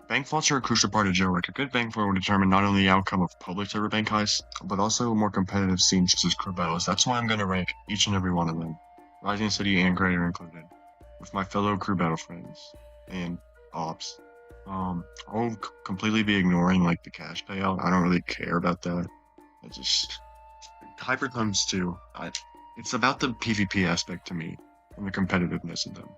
Bank vaults are a crucial part of Jailbreak. A good bank vault will determine not only the outcome of public server bank heists, but also more competitive scenes such as crew battles. That's why I'm going to rank each and every one of them, Rising City and Greater included, with my fellow crew battle friends and ops. I'll completely be ignoring like the cash payout. I don't really care about that. I just Hyper comes too. It's about the PvP aspect to me and the competitiveness of them.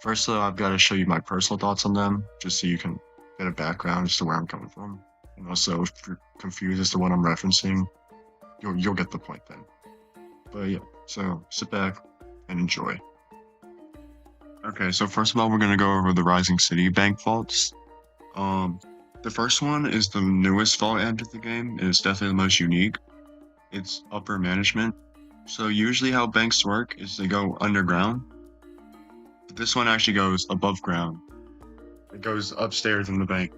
First, though, I've got to show you my personal thoughts on them, just so you can get a background as to where I'm coming from. And also, if you're confused as to what I'm referencing, you'll get the point then. But yeah, so sit back and enjoy. Okay, so first of all, we're gonna go over the Rising City bank vaults. The first one is the newest vault added to the game, and it's definitely the most unique. It's upper management. So usually how banks work is they go underground. But this one actually goes above ground. It goes upstairs in the bank.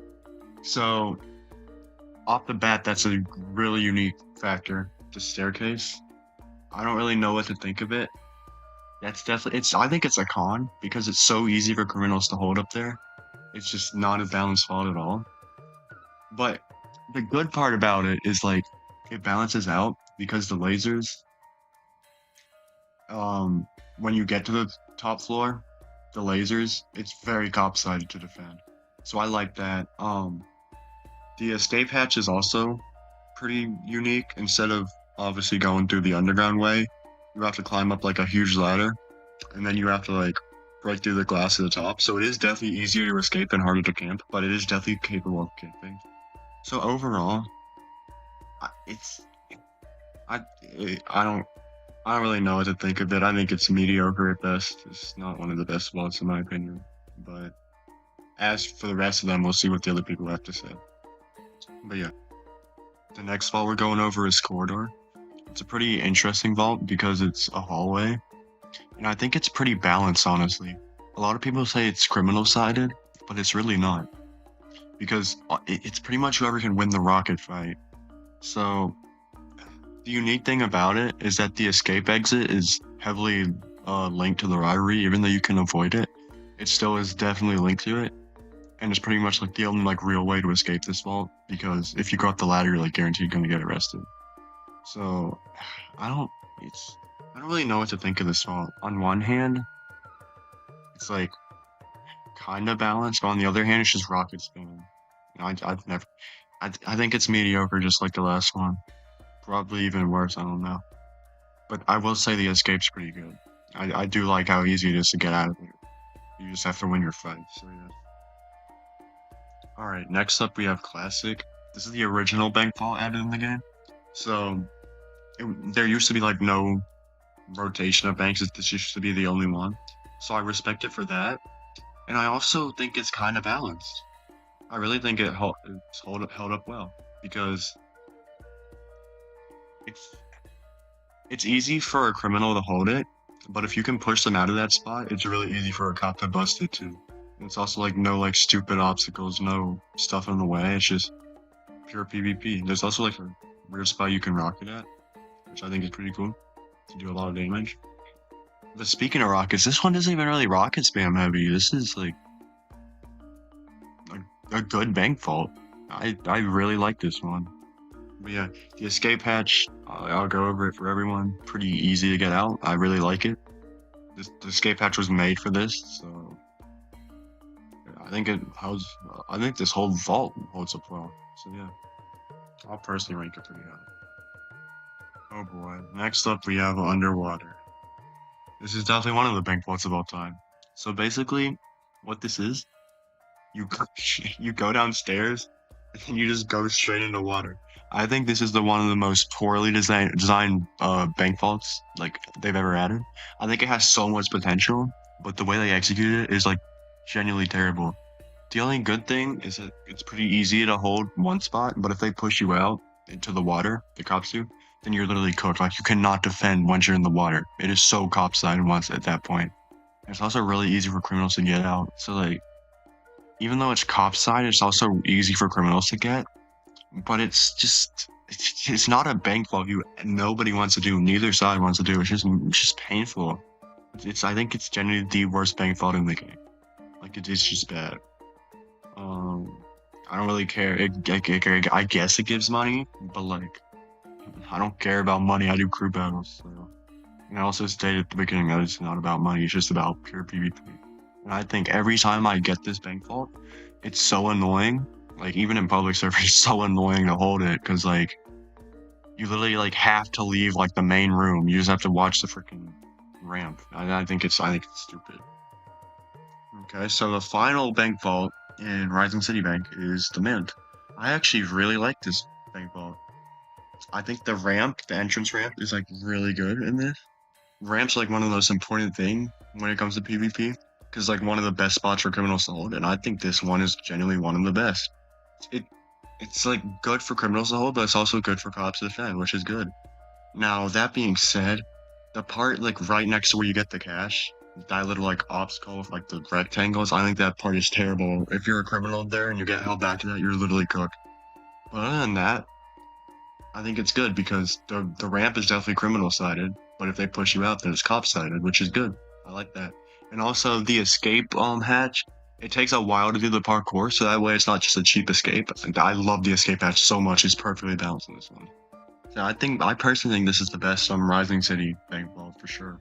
So off the bat, that's a really unique factor. The staircase. I don't really know what to think of it. That's definitely I think it's a con because it's so easy for criminals to hold up there. It's just not a balanced vault at all. But the good part about it is like it balances out because the lasers when you get to the top floor, the lasers, it's very cop-sided to defend. So I like that. The escape hatch is also pretty unique. Instead of obviously going through the underground way, you have to climb up like a huge ladder, and then you have to like break through the glass at the top. So it is definitely easier to escape and harder to camp, but it is definitely capable of camping. So overall, I don't really know what to think of it. I think it's mediocre at best. It's not one of the best vaults in my opinion. But as for the rest of them, we'll see what the other people have to say. But yeah, the next vault we're going over is Corridor. It's a pretty interesting vault because it's a hallway, and I think it's pretty balanced, honestly. A lot of people say it's criminal-sided, but it's really not. Because it's pretty much whoever can win the rocket fight. So the unique thing about it is that the escape exit is heavily linked to the rivalry. Even though you can avoid it, it still is definitely linked to it, and it's pretty much like the only like real way to escape this vault. Because if you go up the ladder, you're like guaranteed going to get arrested. So I don't really know what to think of this vault. On one hand, it's like kind of balanced, but on the other hand, it's just rocket spam. I think it's mediocre, just like the last one. Probably even worse, I don't know. But I will say the escape's pretty good. I do like how easy it is to get out of it. You just have to win your fight, so yeah. Alright, next up we have Classic. This is the original bank vault added in the game. So, there used to be like no rotation of banks, this used to be the only one. So I respect it for that. And I also think it's kind of balanced. I really think it's held up well. Because it's easy for a criminal to hold it, but if you can push them out of that spot, it's really easy for a cop to bust it too. And it's also like no like stupid obstacles, no stuff in the way. It's just pure PvP. There's also like a weird spot you can rocket at, which I think is pretty cool to do a lot of damage. But speaking of rockets, this one isn't even really rocket spam heavy. This is like a good bank vault. I really like this one. But yeah, the escape hatch, I'll go over it for everyone. Pretty easy to get out. I really like it. The escape hatch was made for this, so I think this whole vault holds up well. So yeah, I'll personally rank it pretty high. Oh boy. Next up we have Underwater. This is definitely one of the bank vaults of all time. So basically, what this is, you go downstairs and you just go straight into water. I think this is one of the most poorly designed bank vaults like they've ever added. I think it has so much potential, but the way they executed it is like genuinely terrible. The only good thing is that it's pretty easy to hold one spot, but if they push you out into the water, the cops do, then you're literally cooked. Like you cannot defend once you're in the water. It is so cop-sided once at that point. It's also really easy for criminals to get out. So like, even though it's cop-sided, it's also easy for criminals to get. But it's not a bank vault nobody wants to do. Neither side wants to do. It's just painful. I think it's generally the worst bank vault in the game. Like it's just bad. I don't really care. I guess it gives money, but like, I don't care about money. I do crew battles. So. And I also stated at the beginning that it's not about money. It's just about pure PvP. And I think every time I get this bank vault, it's so annoying. Like even in public server, it's so annoying to hold it because like you literally like have to leave like the main room. You just have to watch the freaking ramp. I think it's stupid. Okay, so the final bank vault in Rising City Bank is the Mint. I actually really like this bank vault. I think the ramp, the entrance ramp, is like really good in this. Ramp's like one of the most important thing when it comes to PvP, because like one of the best spots for criminals to hold, and I think this one is genuinely one of the best. It it's like good for criminals to hold, but it's also good for cops to defend, which is good. Now that being said, the part like right next to where you get the cash, that little like obstacle with like the rectangles, I think that part is terrible. If you're a criminal there and you get held back to that, you're literally cooked. But other than that, I think it's good because the ramp is definitely criminal sided, but if they push you out, then it's cop sided, which is good. I like that. And also the escape hatch, it takes a while to do the parkour, so that way it's not just a cheap escape. I love the escape hatch so much; it's perfectly balanced in this one. So I personally think this is the best Rising City bank vault for sure.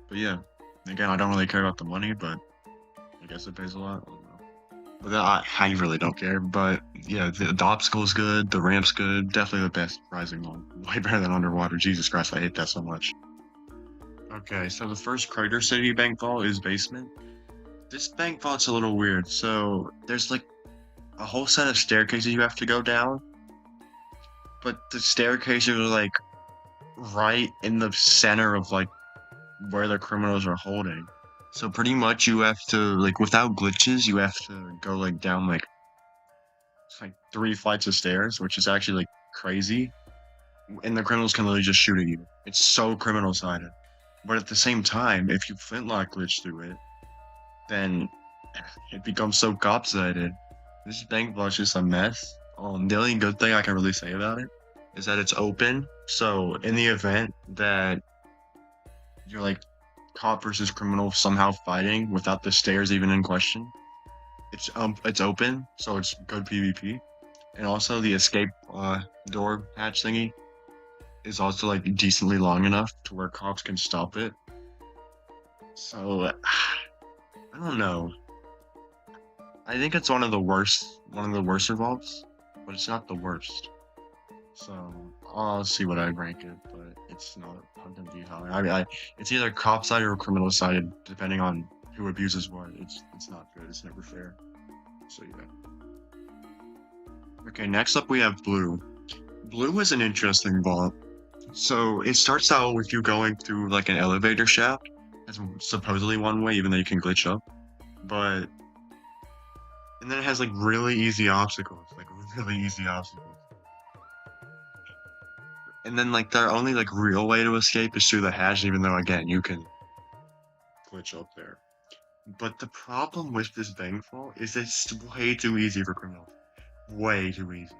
But yeah, again, I don't really care about the money, but I guess it pays a lot. I don't know. But I really don't care. But yeah, the obstacle's good, the ramp's good, definitely the best Rising one. Way better than Underwater. Jesus Christ, I hate that so much. Okay, so the first Crater City bank vault is Basement. This bank vault's a little weird. So there's like a whole set of staircases you have to go down, but the staircases are like right in the center of like where the criminals are holding. So pretty much you have to like without glitches, you have to go like down like 3 flights of stairs, which is actually like crazy. And the criminals can literally just shoot at you. It's so criminal sided. But at the same time, if you flintlock glitch through it, then it becomes so cop sided. This bank vault is just a mess. The only good thing I can really say about it is that it's open. So in the event that you're like cop versus criminal somehow fighting without the stairs even in question, it's open, so it's good PvP. And also the escape door hatch thingy is also like decently long enough to where cops can stop it. So I don't know. I think it's one of the worst vaults, but it's not the worst. So I'll see what I rank it, but it's not gonna be high. I mean, it's either cop sided or criminal sided, depending on who abuses what. It's not good. It's never fair. So yeah. Okay, next up we have Blue. Blue is an interesting vault. So it starts out with you going through like an elevator shaft. That's supposedly one way, even though you can glitch up. And then it has like really easy obstacles. And then like their only like real way to escape is through the hatch, even though again you can glitch up there. But the problem with this bank vault is it's way too easy for criminals. Way too easy.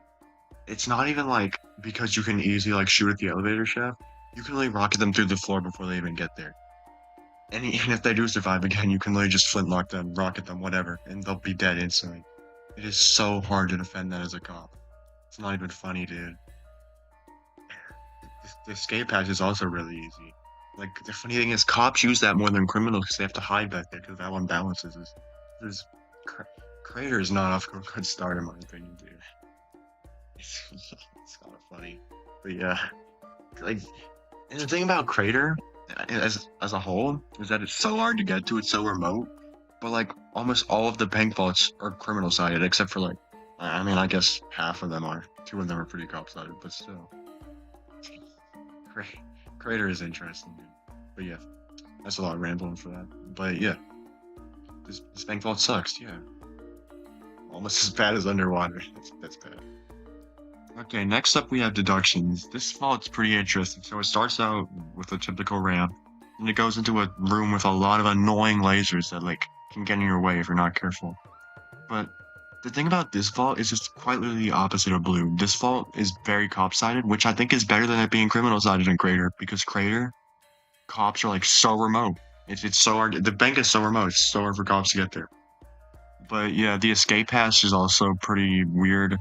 It's not even like because you can easily like shoot at the elevator shaft. You can really rocket them through the floor before they even get there. And even if they do survive again, you can literally just flintlock them, rocket them, whatever, and they'll be dead instantly. It is so hard to defend that as a cop. It's not even funny, dude. The escape hatch is also really easy. Like, the funny thing is, cops use that more than criminals because they have to hide back there because that one balances. Crater is not off to a good start, in my opinion, dude. It's kind of funny. But yeah. Like, and the thing about Crater, as a whole, is that it's so hard to get to, it's so remote. But, like, almost all of the bank vaults are criminal sided, except for, like, I mean, I guess half of them are. 2 of them are pretty cop sided, but still. Crater is interesting, dude. But yeah, that's a lot of rambling for that. But yeah, this bank vault sucks, yeah. Almost as bad as Underwater. That's bad. Okay, next up we have Deductions. This vault's pretty interesting. So it starts out with a typical ramp, and it goes into a room with a lot of annoying lasers that, like, can get in your way if you're not careful. But the thing about this vault is it's quite literally the opposite of Blue. This vault is very cop-sided, which I think is better than it being criminal-sided in Crater, because Crater, cops are like so remote. It's so hard. The bank is so remote. It's so hard for cops to get there. But yeah, the escape hatch is also pretty weird.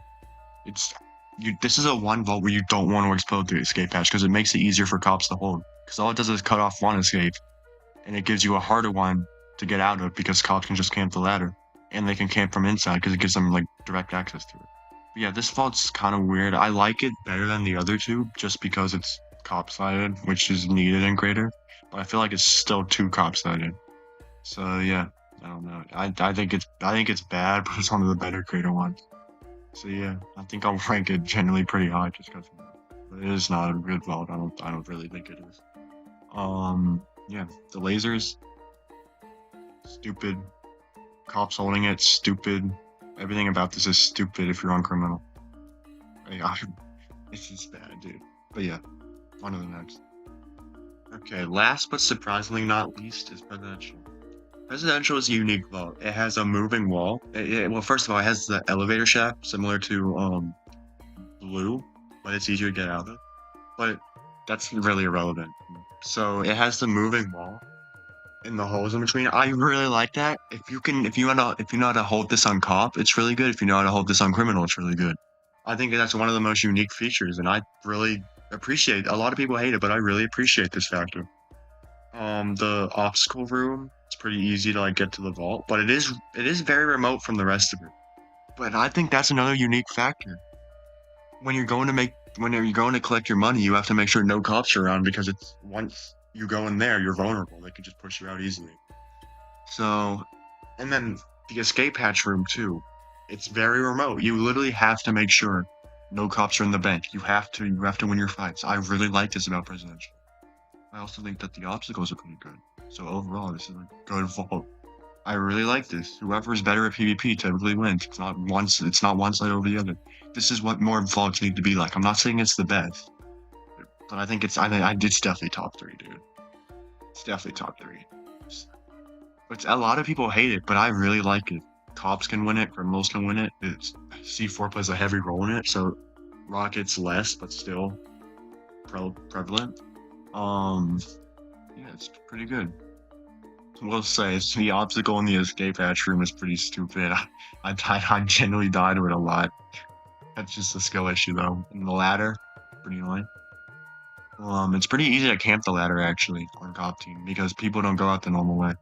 This is a one vault where you don't want to explode the escape hatch because it makes it easier for cops to hold. Because all it does is cut off one escape, and it gives you a harder one to get out of because cops can just camp the ladder, and they can camp from inside because it gives them like direct access to it. But yeah, this vault's kind of weird. I like it better than the other two just because it's cop-sided, which is needed in Greater. But I feel like it's still too cop-sided. So yeah, I don't know. I think it's bad, but it's one of the better Greater ones. So yeah, I think I'll rank it generally pretty high just because it is not a good vault. I don't really think it is. Yeah, the lasers, stupid. Cops holding it, stupid. Everything about this is stupid if you're on criminal. It's just bad, dude. But yeah, on to the next. Okay, last but surprisingly not least is presidential. Presidential is a unique vault. It has a moving wall. Well, first of all, it has the elevator shaft similar to blue, but it's easier to get out of. But that's really irrelevant. So it has the moving wall and the holes in between. I really like that. If you know how to hold this on cop, it's really good. If you know how to hold this on criminal, it's really good. I think that's one of the most unique features, and I really appreciate. A lot of people hate it, but I really appreciate this factor. The obstacle room, it's pretty easy to like get to the vault, but it is very remote from the rest of it. But I think that's another unique factor. When you're going to collect your money, you have to make sure no cops are around because it's once you go in there, you're vulnerable. They can just push you out easily. So, and then the escape hatch room too. It's very remote. You literally have to make sure no cops are in the bank. You have to win your fights. I really like this about presidential. I also think that the obstacles are pretty good. So overall, this is a good vault. I really like this. Whoever is better at PvP typically wins. It's not one side over the other. This is what more vaults need to be like. I'm not saying it's the best, but I think it's definitely top 3, dude. It's definitely top 3. A lot of people hate it, but I really like it. Cops can win it, criminals can win it. C4 plays a heavy role in it, so Rocket's less, but still prevalent. Yeah, it's pretty good. We'll say the obstacle in the escape hatch room is pretty stupid. I genuinely died with a lot. That's just a skill issue though. And the ladder, pretty annoying. It's pretty easy to camp the ladder actually on cop team because people don't go out the normal way.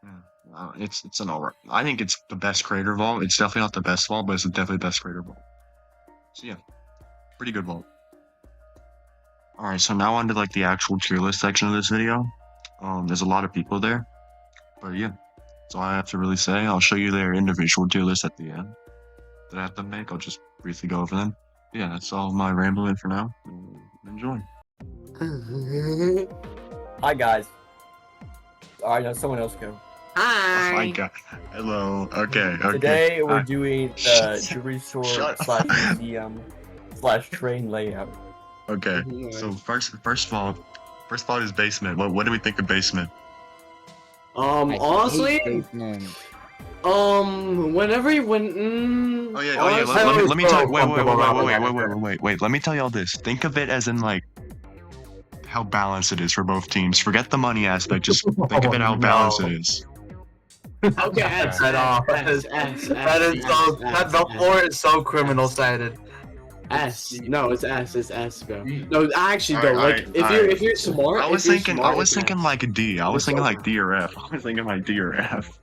Yeah, it's an alright. I think it's the best crater vault. It's definitely not the best vault, but it's definitely the best crater vault. So yeah, pretty good vault. Alright, so now on to like the actual tier list section of this video. There's a lot of people there, but yeah, that's all I have to really say. I'll show you their individual tier list at the end that I have to make. I'll just briefly go over them. Yeah, that's all my rambling for now. Enjoy. Hi guys. Alright, now someone else go. Hi. Oh my god. Hello. Okay. Today we're doing the jewelry store / museum / train layout. Okay. So first of all is basement. What do we think of basement? Honestly, whenever you went, Oh yeah. Let me tell you. Wait. Let me tell you all this. Think of it as in like how balanced it is for both teams. Forget the money aspect. Just think of it how balanced it is. Okay, that the floor is so criminal sided. S. No, it's S. It's S, bro. No, actually, though, like if you're smart, I was thinking like a D. I was thinking like D or F. I was thinking like D or F.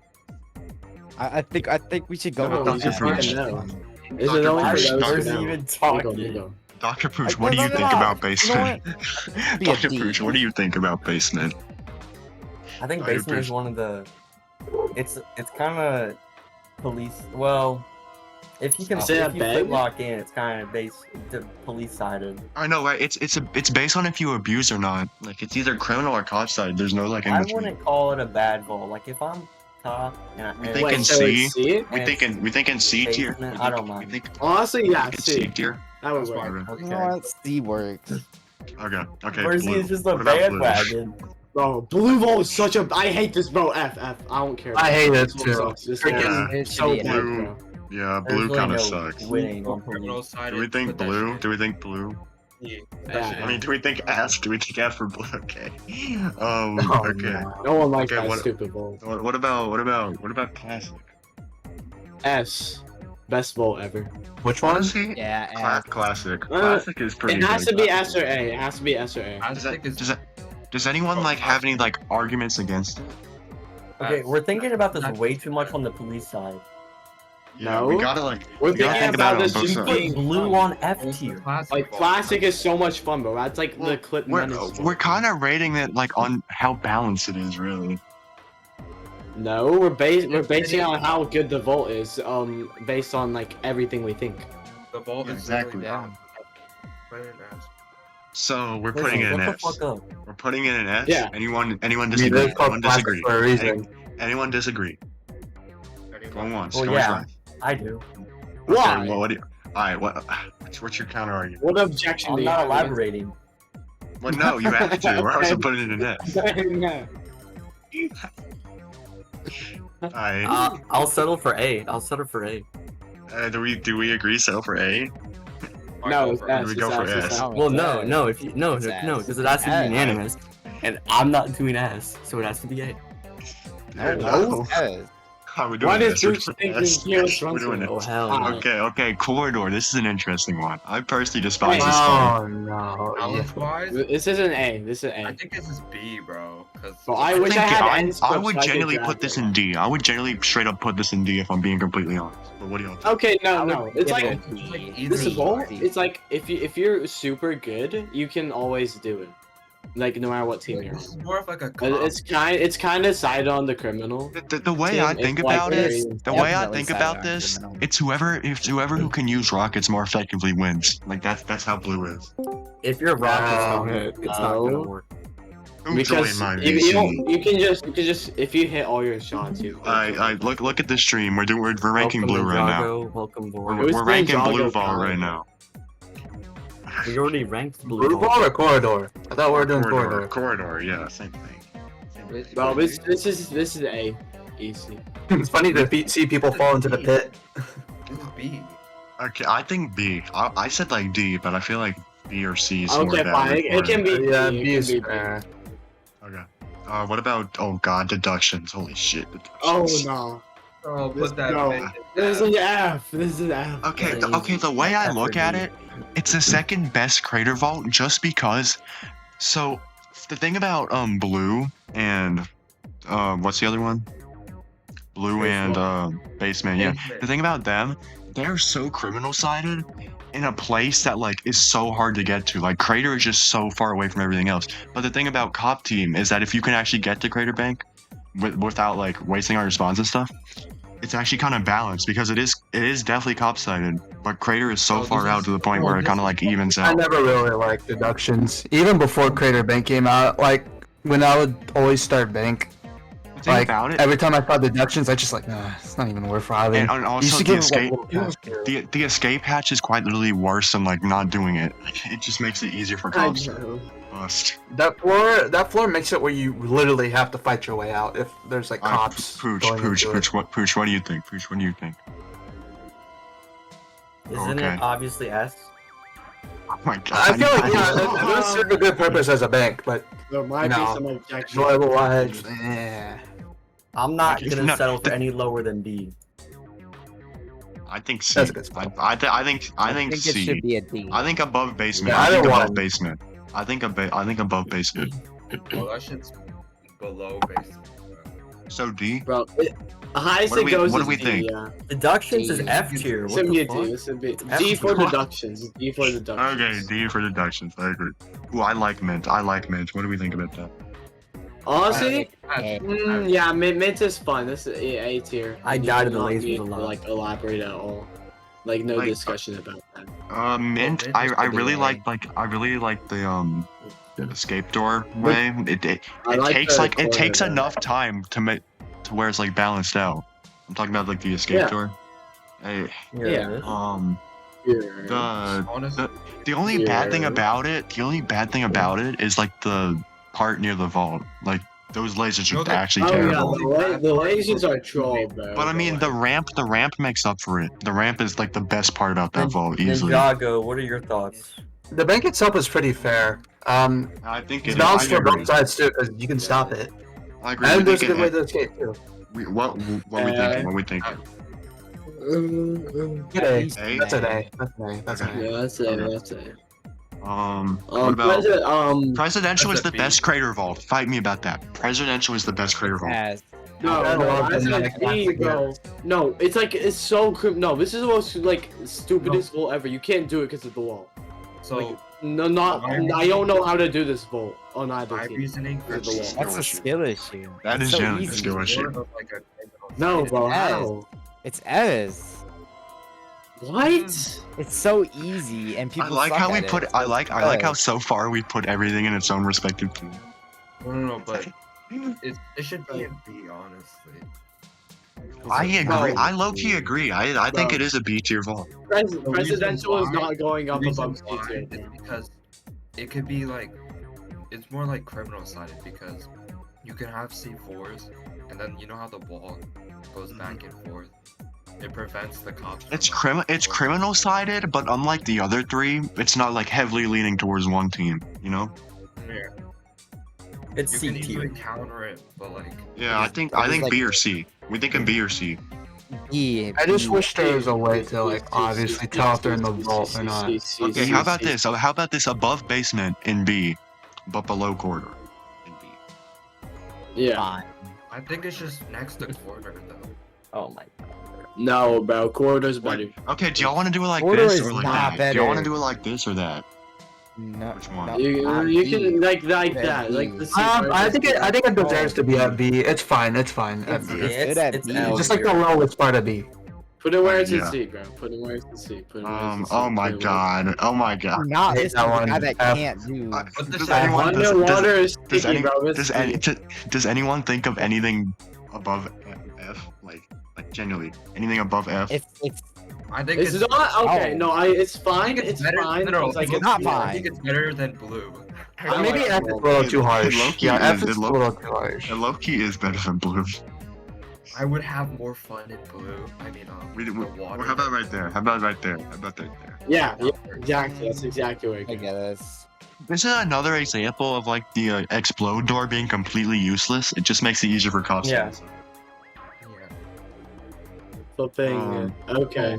I think we should go with DrPoochh. Is it only even talking? DrPoochh, what do you think about basement? DrPoochh, what do you think about basement? I think basement is one of the. It's kind of police. Well, if you can flip lock in, it's kind of police sided. I know, right? It's based on if you abuse or not. Like it's either criminal or cop side. There's no like in between. I wouldn't call it a bad vault. Like if I'm top and we thinking C. We thinking C tier. I don't mind. Honestly, yeah, C tier. That was work. You know what? C works. Okay. Where's he just a bandwagon? Bro, blue vault is such a. I hate this, bro. F. I don't care. I hate it too. It's so bad, bro. Yeah, blue kind of sucks. Winning on Do we think blue? Yeah. I mean, do we think F? Do we think F or blue? Okay. Okay. No one likes that stupid vault. What about classic? S. Best vote ever. Which one? Honestly, Yeah. classic. Classic is pretty It has good. to be S or A. It has to be S or A. Does anyone like have any like arguments against it? Okay, we're thinking about this way too much on the police side. Yeah, No. we gotta like. We're we gotta thinking think about about it on this both just sides. being Blue on F tier. like classic is so much fun, bro. That's like the clip We're menace. we're kind of rating it like on how balanced it is, really. No, we're basing on how good the vote is. Based on like everything we think. The vault Yeah, is exactly. really down. Right in S. So we're putting it in What S. the fuck up? We're putting it in S. Yeah. Anyone I mean, disagree? it's called Anyone classic disagree? for a reason. Anyone disagree? Going once. Well, going yeah. twice. I do. Why? Okay, well, what do you? All right. What's your counter argument? What objection I'm do you not have? elaborating. Well, no, you have to. Or else I'm putting it in S. No. All right. I'll settle for A. I'll settle for A. Do we agree? Settle for A? No, it's S. We It's go for S, it's S. S. Well, no, if you no, It's no, ass. because it has to be Ass. unanimous, and I'm not doing S, so it has to be A. No. How are we doing Why does this? Drooch think S. we heroes We're doing it. Oh hell Ah. no. Okay, corridor. This is an interesting one. I personally despise Wait. this Oh no. Yeah. Balance wise, This is an A. This is I an A. think this is B, bro. Cause Well, I wish I had N I scripts would so I could genuinely draft put this it. in D. I would genuinely straight up put this in D if I'm being completely honest. But what do y'all think? Okay, I no, would no. It's give like it it's like D. easy. this is all. D. It's like if you're super good, you can always do it. Like no matter what team you're This is on. more of like a It's kind of side on the criminal. The way Team I is think like about very- it, the way I Definitely think side about on this, criminal. it's whoever who can use rockets more effectively wins. Like that's how blue is. If you're rockets on it, it's not gonna No. work. Who joined Because my you VC? can just if you hit all your shots, you. I look at the stream. We're ranking Welcome, blue right now. Ninjago. Welcome, We're, board. Who's we're ranking Ninjago blue ball guy? right now. We already ranked blue. Blue ball or corridor? I thought we were doing corridor. Corridor, yeah, same thing. Well, this is A, easy. It's funny to see people fall into the pit. This is B. Okay, I think B. I said like D, but I feel like B or C is more Okay, valid fine. It for can be Yeah, B. B It is can be B. fair. Okay. What about? Oh God, deductions. Holy shit. Oh Deductions. no. Oh, put that. No. thing- This is an F. This is an F. Okay, Yeah, okay. The way I look at D. it, it's the second best crater vault just because. So the thing about blue and what's the other one? Blue and basement. Yeah. The thing about them, they're so criminal sided in a place that like is so hard to get to. Like crater is just so far away from everything else. But the thing about cop team is that if you can actually get to crater bank without like wasting our spawns and stuff, it's actually kind of balanced because it is definitely cop sided. But crater is so Oh, far this out is- to the point oh, where it this kind of is- like evens I out. never really liked deductions. Even before Crater Bank came out, like when I would always start bank, The thing like about it, every time I saw deductions, I just like, nah, it's not even worth having. and You also should the give it, like, escape. little patch here. The escape hatch is quite literally worse than like not doing it. It just makes it easier for I cops to know. bust. That floor makes it where you literally have to fight your way out if there's like cops. Pooch, going into it. Pooch, what do you think? Pooch, what do you think? Isn't Okay. it obviously S? Oh my God. I feel like yeah, know. it does serve a good purpose as a bank, but There might be No. some objections. enjoyable wise, eh. I'm not Okay, gonna no, settle for the- any lower than B. I think C. That's a good spot. I think it should C. be a D. I think above basement. Yeah, I think either above one. basement. I think above basement. Oh, that shit's below base. So D. Bro, highest What do it we- goes what is do we D, think? yeah. Deductions is D. F tier. This What would be the a D. fuck? This would be F D for tier. deductions. D for deductions. Okay, D for deductions. I agree. Ooh, I like mint. What do we think about that? Honestly, A. yeah, mint is fun. This is A tier. I You died do in the not lasers need a to, lot. like elaborate at all. Like no Like, discussion about that. Mint. mint I is really pretty like I really like the escape door way. It I like takes the like it takes corner, enough time to make to where it's like balanced out. I'm talking about like the escape Yeah. door. Hey, Yeah. Yeah. the Honestly, the only bad thing Yeah. about it is like the part near the vault. Like those lasers are Okay. actually Oh yeah, terrible. the lasers are troll, bro. But I mean the ramp makes up for it. The ramp is like the best part about that vault easily. Ninjago, what are your thoughts? The bank itself is pretty fair. I think It's it balanced is. for both sides too, because you can stop it. I agree. And We there's a think good way it- to escape too. What we thinking? What we thinking? Good A. A? That's an A. That's an A. That's an A. Yeah, that's it. That's it. What about presidential is That's a the B. best crater vault. Fight me about that. Presidential is the best crater vault. Yes. No, I no, love that's the a like B, bro. No, it's like it's so no. This is the most like stupidest vault ever. You can't do it because of the wall. So No, not. I don't know how to do this vault on either my team. reasoning for That's the just- wall. That's a skill issue. That is so genuinely a easy. skill issue. More of like a criminal No, side. bro. Yes. How? It's S. What? It's so easy, and people. I like suck how we at put. it. I like how S. so far we put everything in its own respective pool. No, but it should be a B, honestly. I agree. Bro. I low key agree. I think Bro. it is a B tier vault. Presidential is why- not going up The reason above C why tier. is because it could be like, it's more like criminal sided because you can have C4s and then you know how the wall goes back and forth. It prevents the cops. It's from, like, It's criminal sided, but unlike the other three, it's not like heavily leaning towards one team. You know? Yeah. It's You C can easily tier. counter it, but like. Yeah, I think like- B or C. We thinking B or C. E. I just B. wish there was a way to like obviously tell if they're in the vault or not. Okay, how about this? How about this above basement in B, but below corridor in B? Yeah. Fine. I think it's just next to corner though. Oh my god. No, bro. Corridor's better. Okay, do y'all want to do it like Corridor this is or like not that? Do y'all want to better. do it like this or that? No. Which one? no, You B. can like Then that. Like B. the I think it deserves to be at B. It's fine. It's fine. At It's, B. good at it's B. L Just like the tier. lowest part of B. Put it where it's in Yeah. C, bro. Put it where it's in C. Put it where it's in C. Oh my Put it where- god. Oh my god. Not hate this is that the one. guy that F. can't do. What the Does shit? anyone- does- Underwater is Does sticky, any, bro. It's does, any, does anyone think of anything above F? Like genuinely, anything above F? It's I think It's not okay. Oh. No, it's fine. It's better. fine. No, It's like it's not I fine. think it's better than blue. Maybe like F is a it. little too harsh. Low-key Yeah, F is- is it a low- little too harsh. And low key is better than blue. I would have more fun in blue. I mean, the water. How about right there? How about right there? How about right there? Yeah, exactly. That's exactly where it I goes. get this. This is another example of like the explode door being completely useless. It just makes it easier for cops. Yeah. Yeah. Flipping. Okay.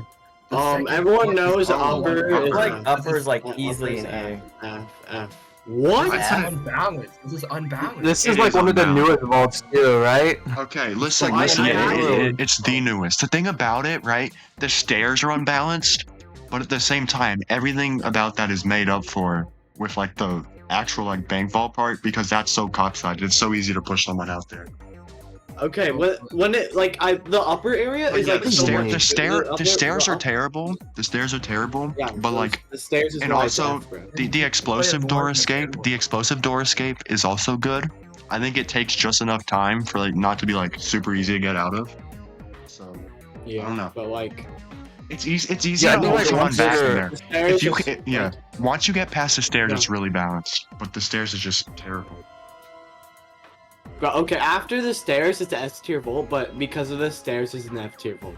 The second Everyone one knows is all upper about- is Like F. upper is like Upper easily is an A. F. What? This is F? unbalanced. This is unbalanced. This It is like is one of the unbalanced. newest vaults too, right? Okay, listen, So I listen. have- It's the newest. The thing about it, right? The stairs are unbalanced, but at the same time, everything about that is made up for with like the actual like bank vault part because that's so cocksided. It's so easy to push someone out there. Okay, when it like the upper area But is yeah, like the stairs are terrible. The stairs are terrible. Yeah, but like the stairs is and why also it's F, bro. the explosive door more escape. than The explosive door escape is also good. I think it takes just enough time for like not to be like super easy to get out of. So Yeah, I don't know. but like it's easy. It's easy Yeah, I to think, hold like, someone once back in you're- there. the stairs If you just, can, yeah. Once you get past the stairs, Yeah. it's really balanced. But the stairs is just terrible. But okay, after the stairs it's the S tier vault, but because of the stairs it's an F tier vault.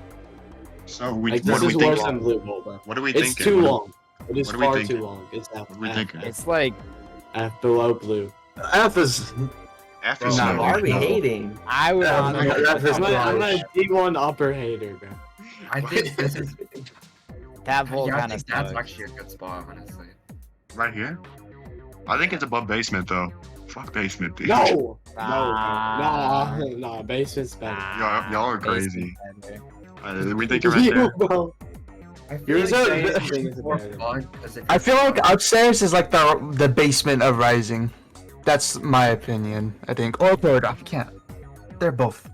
So we, Like what this do is we worse think? than blue vault, bro. What are we It's thinking? too What long. It is what are we far thinking? too long. It's F. What are we F, thinking? F, It's like F below blue. F is F Bro, is no, no. Why are we no. hating? I would Yeah, honestly. that is I'm harsh. a D1 upper hater, bro. I think this is. That vault Yeah, I kind of think that's sucks. actually a good spot, honestly. Right here? I think it's above basement though. Fuck basement, dude. No, Ah. nah, basement's better. Y'all are crazy. We think You, right there. bro. I feel Yours like are- basement is more fun, 'cause if I you- feel like upstairs is like the basement of Rising. That's my opinion. I think. Or corridor. I can't. They're both.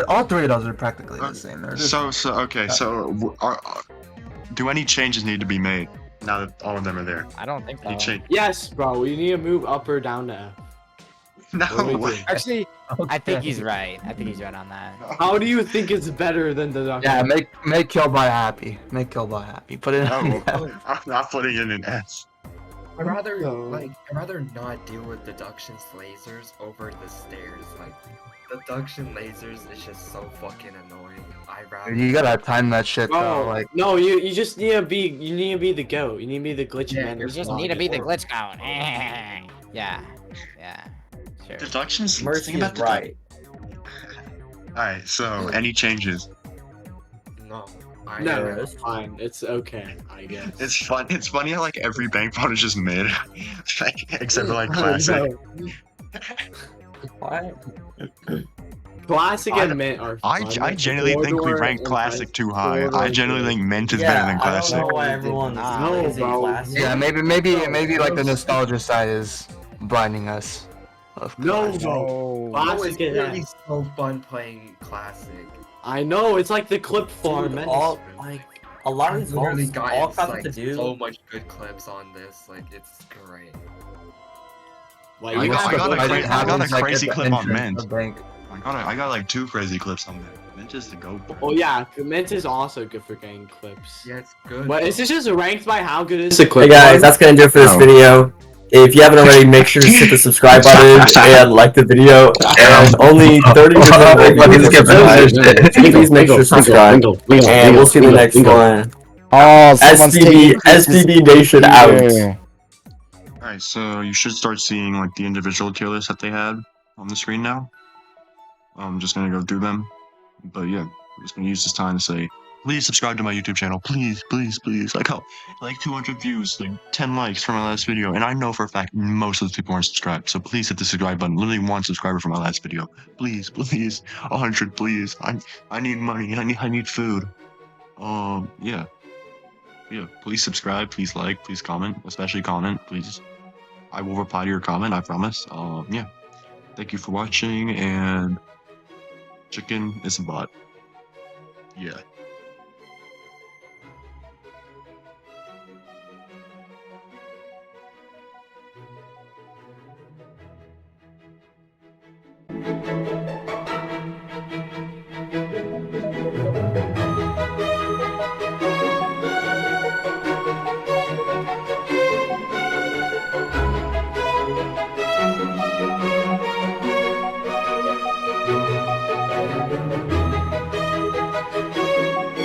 All three of those are practically the same. They're just- Do any changes need to be made now that all of them are there? I don't think Any so. change? Yes, bro. You need to move up or down to F. No What do we way. do? Actually, I think Okay. he's right. I think he's right on that. How do you think it's better than the Doctor? Yeah, make Killbot happy. Make Killbot happy. Put it on. No, I'm not putting it in S. I'd rather No. I'd rather not deal with deductions lasers over the stairs. Like deduction lasers is just so fucking annoying. I'd rather You gotta time that shit though. Bro, Like, no, you just need to be the goat. You need to be the glitchy Yeah, man. You just need to be the glitch count. Yeah. Sure. Deductions. Mercy is right. Alright, so any changes? No. No, Yeah. it's fine. It's okay, I guess. It's fun. It's funny how like every bank fraud is just mid, like, except for like I classic. know. What? Classic and mint are I fun. genuinely think we Four-door ranked and classic too high. four-door I genuinely think mint is better than I don't classic. know why everyone's No, lazy bro. classic. Yeah, maybe like the nostalgia side is blinding us. Of No, classic. bro. Oh, Classic it's is really so fun playing classic. I know, it's like the clip farm. Dude, all like a lot of these literally vaults, got all classic like to do. so much good clips on this. Like it's great. Like, I you got- have I got to a put cra- it I got a out. Happens, like, crazy at the clip on entrance Mint. of bank. I got like 2 crazy clips on mint. Mint is the go. Oh yeah, mint is also good for getting clips. Yeah, it's good. But is though. this just ranked by how good is the clip? Hey guys, farm? that's gonna do it for this No. video. If you haven't already, make sure to hit the subscribe button and like the video. And only 30% of you will subscribe. Please make sure to subscribe. And we'll see you in the next one. Oh, someone's taking SBB Nation out. Alright, so you should start seeing like the individual tier lists that they had on the screen now. I'm just gonna go through them. But yeah, I'm just gonna use this time to say, please subscribe to my YouTube channel. Please, please, please. Like how, like 200 views, like 10 likes from my last video. And I know for a fact most of those people aren't subscribed. So please hit the subscribe button. Literally 1 subscriber from my last video. Please, please. 100, please. I need money. I need food. Yeah. Yeah, please subscribe, please like, please comment, especially comment, please. I will reply to your comment, I promise. Yeah. Thank you for watching, and chicken is a bot. Yeah.